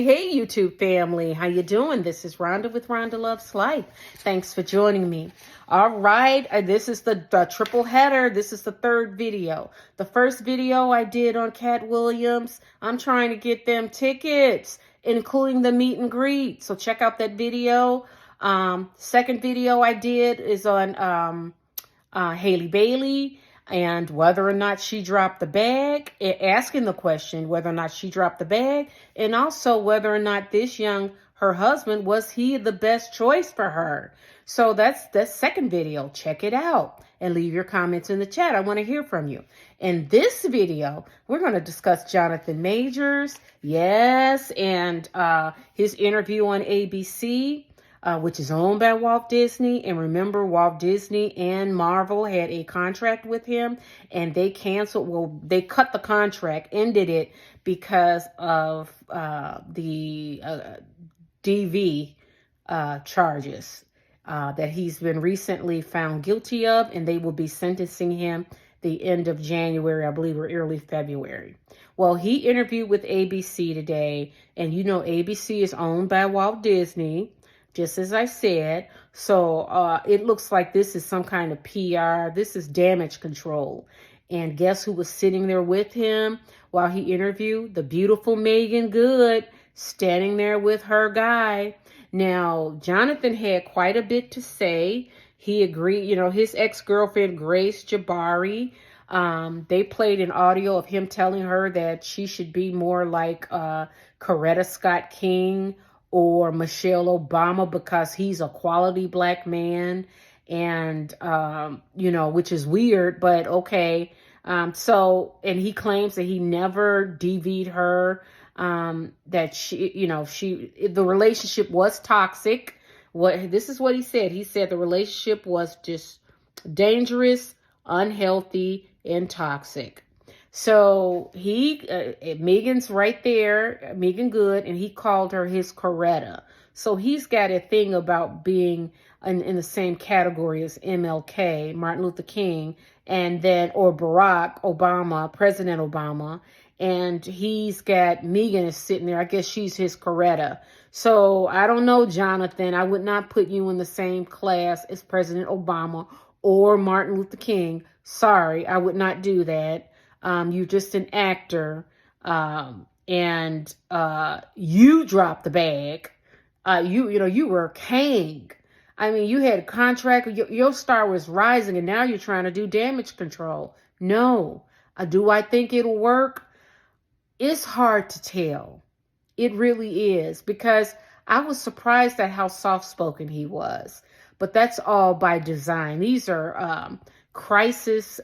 Hey, YouTube family. How you doing? This is Rhonda with Rhonda Loves Life. Thanks for joining me. All right, this is the triple header. This is the third video. The first video I did on Cat Williams, I'm trying to get them tickets, including the meet and greet. So check out that video. Second video I did is on Haley Bailey and whether or not she dropped the bag, asking the question whether or not she dropped the bag, and also whether or not her husband, was he the best choice for her? So that's the second video. Check it out and leave your comments in the chat. I want to hear from you. In this video, we're going to discuss Jonathan Majors, yes, and his interview on ABC. Which is owned by Walt Disney. And remember, Walt Disney and Marvel had a contract with him, and they canceled. Well, they cut the contract, ended it because of the DV charges that he's been recently found guilty of, and they will be sentencing him the end of January, I believe, or early February. Well, he interviewed with ABC today, and you know ABC is owned by Walt Disney, just as I said. So it looks like this is some kind of PR. This is damage control. And guess who was sitting there with him while he interviewed? The beautiful Meagan Good, standing there with her guy. Now, Jonathan had quite a bit to say. He agreed, you know, his ex-girlfriend, Grace Jabari, they played an audio of him telling her that she should be more like Coretta Scott King or Michelle Obama, because he's a quality black man, and, you know, which is weird, but okay. And he claims that he never DV'd her, that the relationship was toxic. This is what he said. He said the relationship was just dangerous, unhealthy, and toxic. So Meagan's right there, Meagan Good, and he called her his Coretta. So he's got a thing about being in the same category as MLK, Martin Luther King, or Barack Obama, President Obama. And he's got Meagan is sitting there. I guess she's his Coretta. So I don't know, Jonathan. I would not put you in the same class as President Obama or Martin Luther King. Sorry, I would not do that. You're just an actor, and you dropped the bag. You were king. I mean, you had a contract. Your star was rising, and now you're trying to do damage control. No. Do I think it'll work? It's hard to tell. It really is, because I was surprised at how soft-spoken he was. But that's all by design. These are crisis,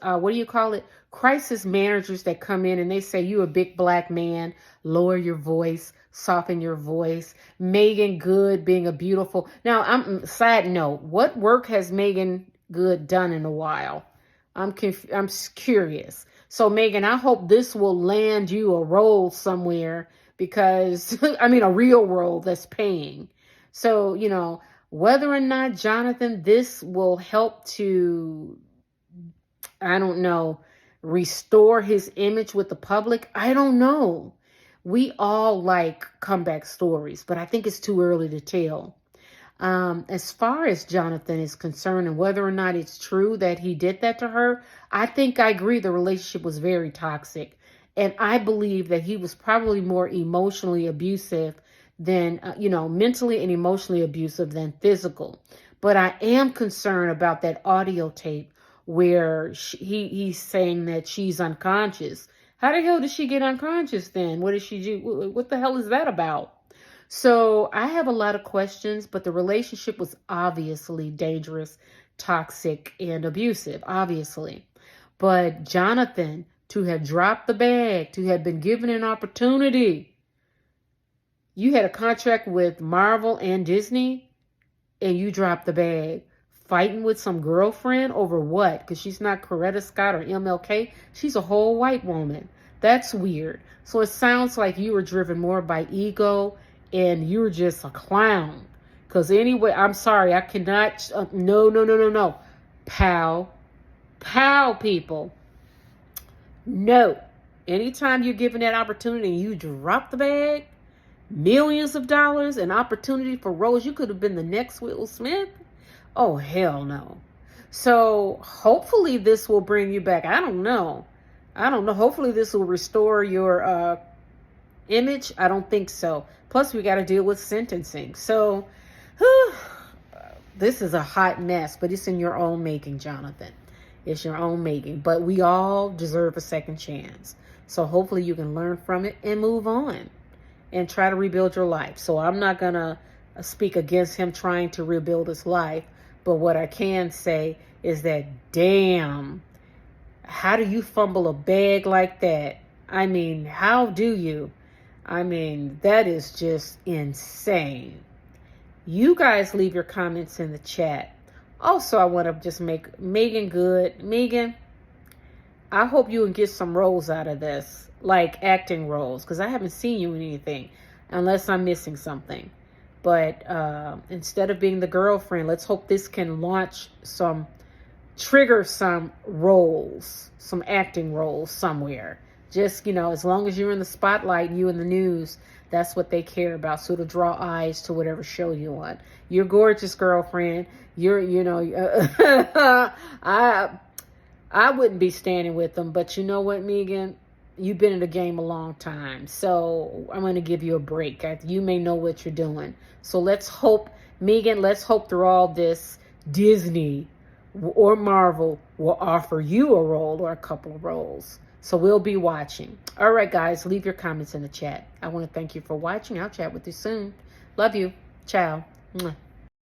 crisis managers that come in and they say, you a big black man, lower your voice, soften your voice. Meagan Good being a beautiful. Now, side note, what work has Meagan Good done in a while? I'm curious. So Meagan, I hope this will land you a role somewhere, because I mean, a real role that's paying. So, you know, whether or not, Jonathan, this will help to, I don't know, restore his image with the public, I don't know. We all like comeback stories, but I think it's too early to tell. As far as Jonathan is concerned and whether or not it's true that he did that to her, I think I agree the relationship was very toxic. And I believe that he was probably more emotionally abusive than, mentally and emotionally abusive than physical. But I am concerned about that audio tape where he's saying that she's unconscious. How the hell did she get unconscious then? What did she do? What the hell is that about? So I have a lot of questions, but the relationship was obviously dangerous, toxic, and abusive, obviously. But Jonathan, to have dropped the bag, to have been given an opportunity. You had a contract with Marvel and Disney, and you dropped the bag. Fighting with some girlfriend over what? Because she's not Coretta Scott or MLK. She's a whole white woman. That's weird. So it sounds like you were driven more by ego, and you're just a clown. Because anyway, I'm sorry, I cannot. No. Pow, people. No. Anytime you're given that opportunity and you drop the bag, millions of dollars, an opportunity for roles. You could have been the next Will Smith. Oh, hell no. So hopefully this will bring you back. I don't know. Hopefully this will restore your image. I don't think so. Plus we got to deal with sentencing. So this is a hot mess, but it's in your own making, Jonathan. It's your own making. But we all deserve a second chance. So hopefully you can learn from it and move on and try to rebuild your life. So I'm not going to speak against him trying to rebuild his life. But what I can say is that, damn, how do you fumble a bag like that? I mean, how do you? I mean, that is just insane. You guys leave your comments in the chat. Also, I want to just make Meagan Good. Meagan, I hope you can get some roles out of this, like acting roles, because I haven't seen you in anything, unless I'm missing something. But instead of being the girlfriend, let's hope this can trigger some roles, some acting roles somewhere. Just, as long as you're in the spotlight and you in the news, that's what they care about. So to draw eyes to whatever show you're on. You're gorgeous, girlfriend. I wouldn't be standing with them, but you know what, Meagan? You've been in the game a long time, so I'm going to give you a break. You may know what you're doing. So let's hope, Meagan, through all this, Disney or Marvel will offer you a role or a couple of roles. So we'll be watching. All right, guys, leave your comments in the chat. I want to thank you for watching. I'll chat with you soon. Love you. Ciao. Mwah.